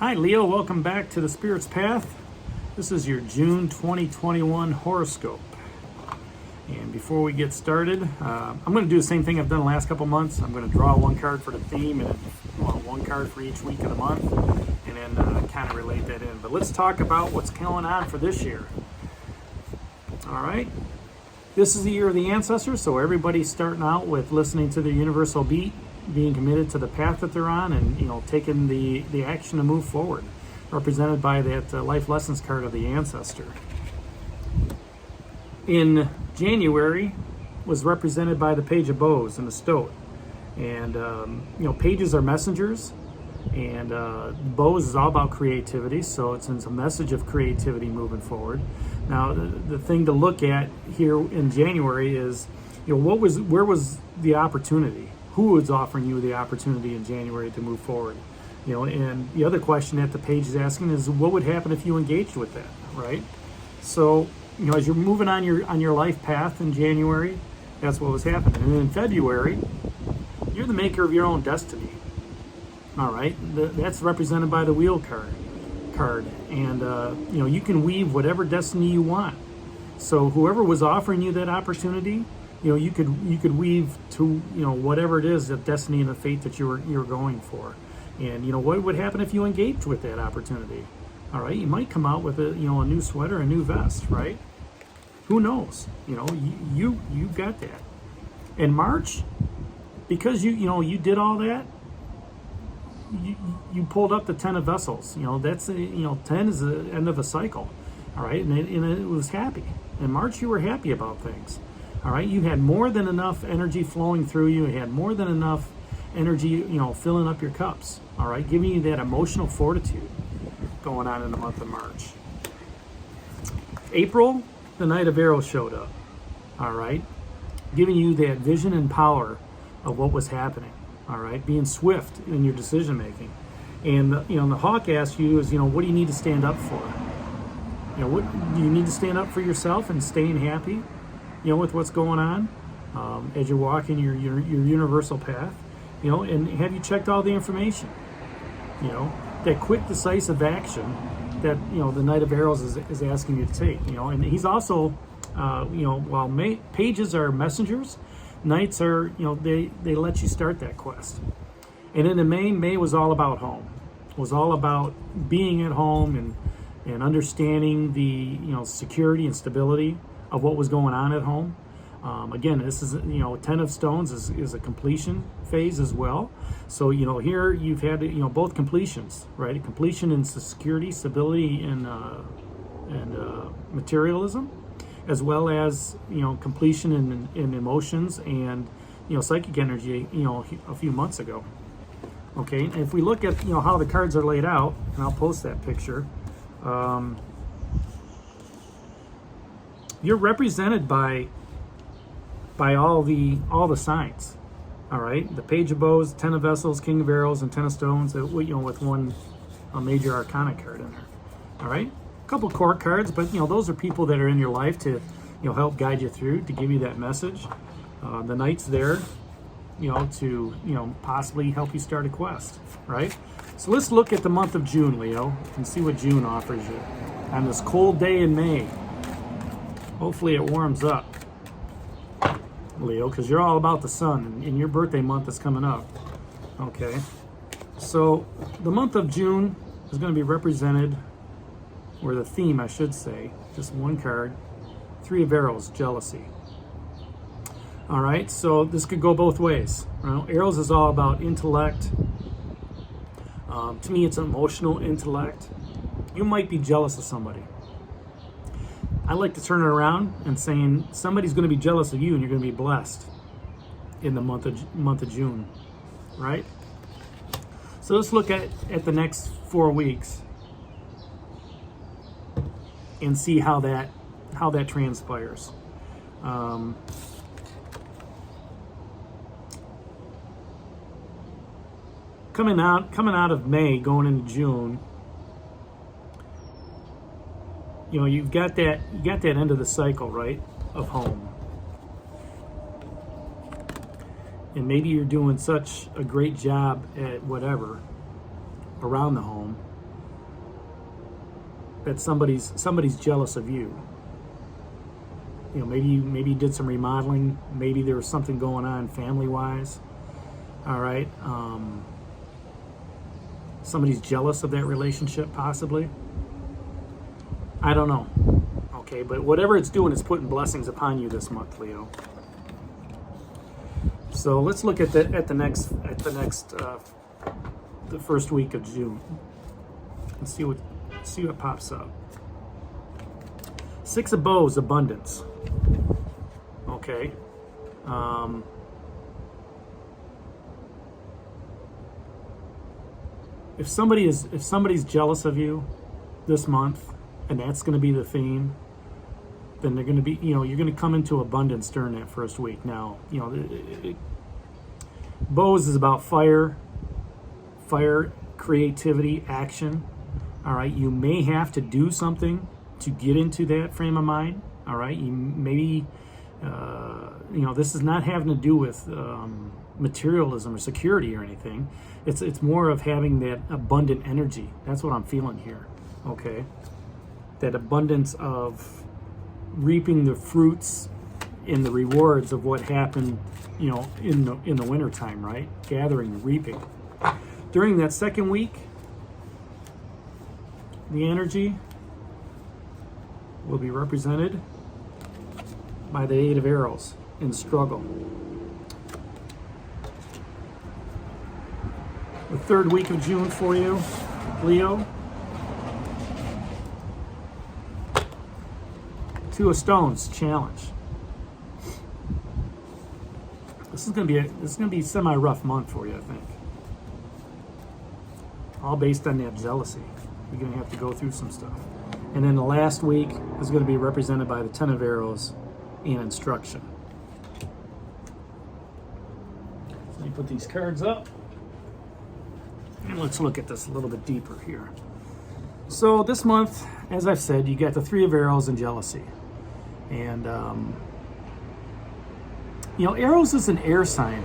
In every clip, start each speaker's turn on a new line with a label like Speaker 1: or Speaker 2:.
Speaker 1: Hi Leo, welcome back to the Spirit's Path. This is your June 2021 horoscope. And before we get started, I'm going to do the same thing I've done the last couple months. I'm going to draw one card for the theme and one card for each week of the month, and then kind of relate that in. But let's talk about what's going on for this year. All right. This is the year of the ancestors, so everybody's starting out with listening to the universal beat, being committed to the path that they're on, and taking the action to move forward, represented by that life lessons card of the ancestor. In January was represented by the Page of Bows and the Stoat, and pages are messengers, and bows is all about creativity, so it's a message of creativity moving forward. Now, the thing to look at here in January is, where was the opportunity? Who was offering you the opportunity in January to move forward? And the other question that the page is asking is, what would happen if you engaged with that, right? So, as you're moving on your life path in January, that's what was happening. And in February, you're the maker of your own destiny. All right, that's represented by the wheel card, and you can weave whatever destiny you want. So whoever was offering you that opportunity, you could weave to whatever it is, the destiny and the fate that you're going for. And what would happen if you engaged with that opportunity? All right, you might come out with a new sweater, a new vest, right? Who knows? You got that. In March, because you did all that, you pulled up the 10 of vessels. That's 10 is the end of a cycle. All right, and it was happy. In March, you were happy about things. All right, you had more than enough energy flowing through you. You had more than enough energy, filling up your cups. All right, giving you that emotional fortitude going on in the month of March. April, the Knight of Arrows showed up. All right, giving you that vision and power of what was happening. All right, being swift in your decision making. And the Hawk asks you is, what do you need to stand up for? What do you need to stand up for yourself and staying happy, with what's going on as you're walking your universal path, and have you checked all the information? That quick, decisive action that the Knight of Arrows is asking you to take. And he's also, while pages are messengers, Knights are, they let you start that quest. And in May was all about home. It was all about being at home and understanding the, security and stability of what was going on at home. Again, this is, 10 of Stones is a completion phase as well. So, here you've had, both completions, right? A completion in security, stability, and materialism, as well as completion in emotions and psychic energy a few months ago. Okay, and if we look at how the cards are laid out, and I'll post that picture, you're represented by all the signs. All right, the Page of Bows, 10 of Vessels, King of Arrows, and 10 of Stones, with one major arcana card in there. All right, a couple court cards, but those are people that are in your life to help guide you through, to give you that message. The Knight's there to possibly help you start a quest, right? So let's look at the month of June, Leo, and see what June offers you on this cold day in May. Hopefully it warms up, Leo, because you're all about the sun, and your birthday month is coming up. Okay, so the month of June is going to be represented, or the theme, I should say, just one card, 3 of Arrows, jealousy. All right, so this could go both ways. Arrows is all about intellect. To me, it's emotional intellect. You might be jealous of somebody. I like to turn it around and saying somebody's going to be jealous of you, and you're going to be blessed in the month of June, right? So let's look at the next 4 weeks and see how that transpires. Coming out of May, going into June, you got that end of the cycle, right, of home. And maybe you're doing such a great job at whatever around the home that somebody's jealous of you. You know, maybe you did some remodeling. Maybe there was something going on family-wise. All right. Somebody's jealous of that relationship, possibly. I don't know. Okay, but whatever it's doing, it's putting blessings upon you this month, Leo. So let's look at the first week of June and see what pops up. Six of Bows, abundance. Okay. If somebody's jealous of you this month, and that's going to be the theme, then they're going to be, you're going to come into abundance during that first week. Now, Bows is about fire, creativity, action. All right, you may have to do something to get into that frame of mind. All right, you maybe, this is not having to do with materialism or security or anything. It's more of having that abundant energy. That's what I'm feeling here. Okay, that abundance of reaping the fruits and the rewards of what happened, in the wintertime, right? Gathering and reaping. During that second week, the energy will be represented by the Eight of Arrows in struggle. The third week of June for you, Leo. Two of Stones, challenge. This is gonna be a semi-rough month for you, I think. All based on that jealousy. You're gonna have to go through some stuff. And then the last week is gonna be represented by the Ten of Arrows and instruction. So let me put these cards up. And let's look at this a little bit deeper here. So this month, as I've said, you got the Three of Arrows and jealousy. And, Arrows is an air sign.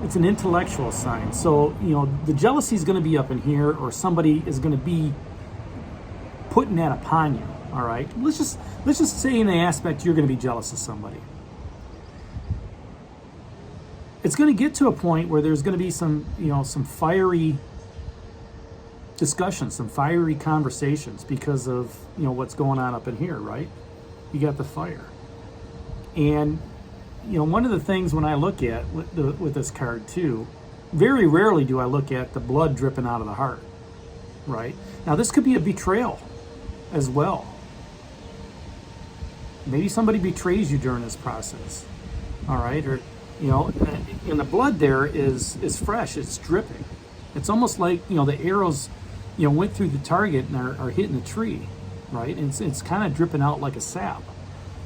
Speaker 1: It's an intellectual sign. So, the jealousy is going to be up in here, or somebody is going to be putting that upon you. All right. Let's just say in the aspect you're going to be jealous of somebody. It's going to get to a point where there's going to be some fiery discussions, some fiery conversations because of what's going on up in here, right? You got the fire. And one of the things when I look at with this card too, very rarely do I look at the blood dripping out of the heart, right? Now this could be a betrayal as well. Maybe somebody betrays you during this process, all right? Or and the blood there is fresh, it's dripping. It's almost like the arrows went through the target and are hitting the tree, right? And it's kind of dripping out like a sap.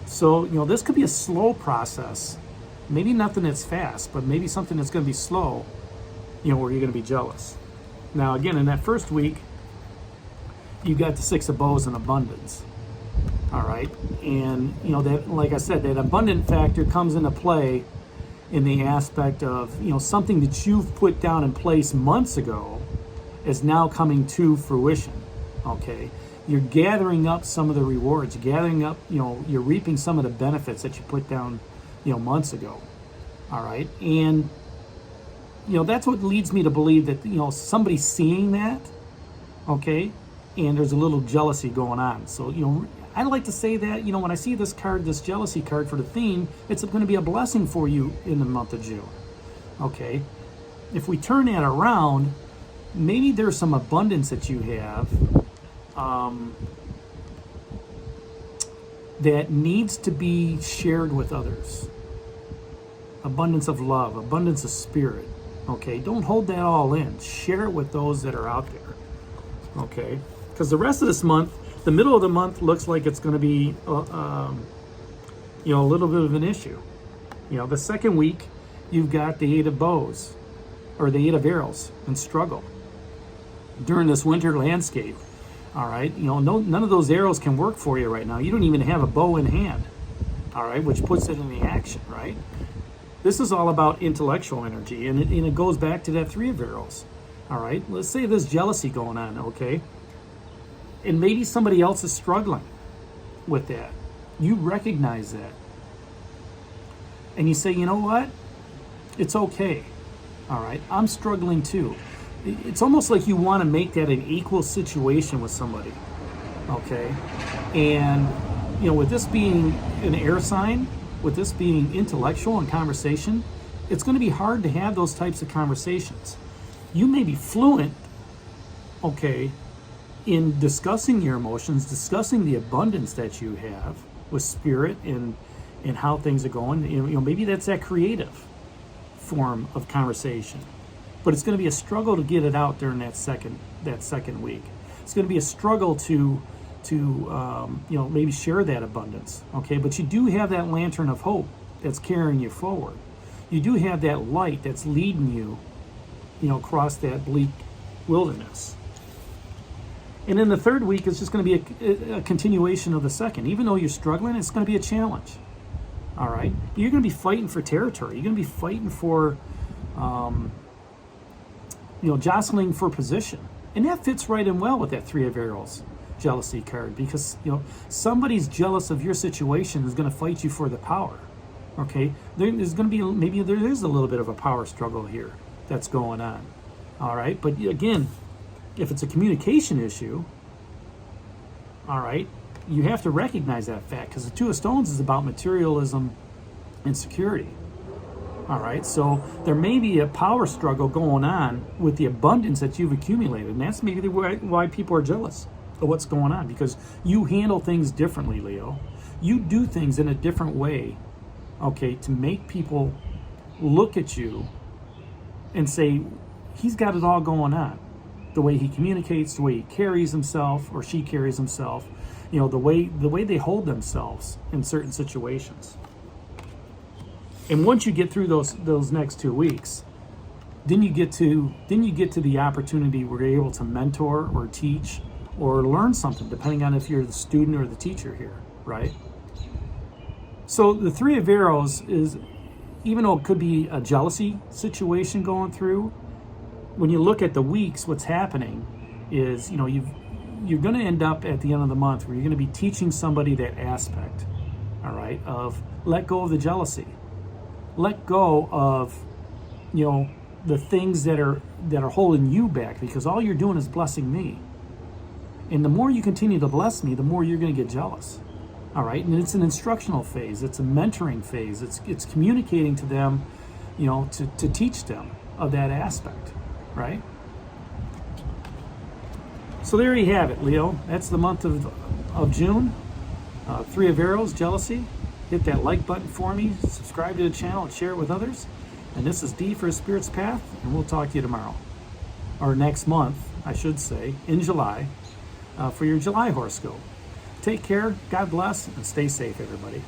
Speaker 1: So this could be a slow process. Maybe nothing that's fast, but maybe something that's going to be slow, where you're going to be jealous. Now again, in that first week, you got the Six of Bows and abundance. All right, and that, like I said, that abundant factor comes into play in the aspect of something that you've put down in place months ago is now coming to fruition. Okay, you're gathering up some of the rewards, gathering up, you're reaping some of the benefits that you put down, months ago. All right, and that's what leads me to believe that somebody's seeing that. Okay, and there's a little jealousy going on. So I like to say that when I see this card, this jealousy card for the theme, it's going to be a blessing for you in the month of June. Okay, if we turn that around, maybe there's some abundance that you have that needs to be shared with others. Abundance of love, abundance of spirit. Okay, don't hold that all in. Share it with those that are out there. Okay, because the rest of this month, the middle of the month looks like it's going to be, a little bit of an issue. The second week, you've got the Eight of Bows, or the Eight of Arrows, and struggle during this winter landscape. All right, none of those arrows can work for you right now. You don't even have a bow in hand. All right, which puts it in the action, right? This is all about intellectual energy, and it goes back to that Three of Arrows. All right, let's say there's jealousy going on. Okay. And maybe somebody else is struggling with that. You recognize that. And you say, you know what? It's okay. All right, I'm struggling too. It's almost like you want to make that an equal situation with somebody. Okay? And, with this being an air sign, with this being intellectual and conversation, it's going to be hard to have those types of conversations. You may be fluent, okay, in discussing your emotions, discussing the abundance that you have with spirit and how things are going. Maybe that's that creative form of conversation, but it's going to be a struggle to get it out during that second week. It's going to be a struggle to maybe share that abundance. Okay, but you do have that lantern of hope that's carrying you forward. You do have that light that's leading you, across that bleak wilderness. And then the third week is just going to be a continuation of the second. Even though you're struggling, it's going to be a challenge. All right? You're going to be fighting for territory. You're going to be fighting for, jostling for position. And that fits right in well with that Three of Arrows jealousy card, because, somebody's jealous of your situation is going to fight you for the power. Okay? There's going to be, maybe there is a little bit of a power struggle here that's going on. All right? But again, if it's a communication issue, all right, you have to recognize that fact, because the Two of Stones is about materialism and security. All right, so there may be a power struggle going on with the abundance that you've accumulated, and that's maybe why people are jealous of what's going on, because you handle things differently, Leo. You do things in a different way, okay, to make people look at you and say, he's got it all going on. The way he communicates, the way he carries himself, or she carries himself, the way they hold themselves in certain situations. And once you get through those next 2 weeks, then you get to the opportunity where you're able to mentor or teach or learn something, depending on if you're the student or the teacher here, right? So the Three of Arrows is, even though it could be a jealousy situation going through, when you look at the weeks, what's happening is, you're going to end up at the end of the month where you're going to be teaching somebody that aspect, all right, of let go of the jealousy. Let go of, the things that are holding you back, because all you're doing is blessing me. And the more you continue to bless me, the more you're going to get jealous. All right, and it's an instructional phase. It's a mentoring phase. It's communicating to them, to teach them of that aspect, right? So there you have it, Leo. That's the month of June. Three of Arrows, jealousy. Hit that like button for me. Subscribe to the channel and share it with others. And this is D for a Spirit's Path, and we'll talk to you tomorrow. Or next month, I should say, in July, for your July horoscope. Take care, God bless, and stay safe, everybody.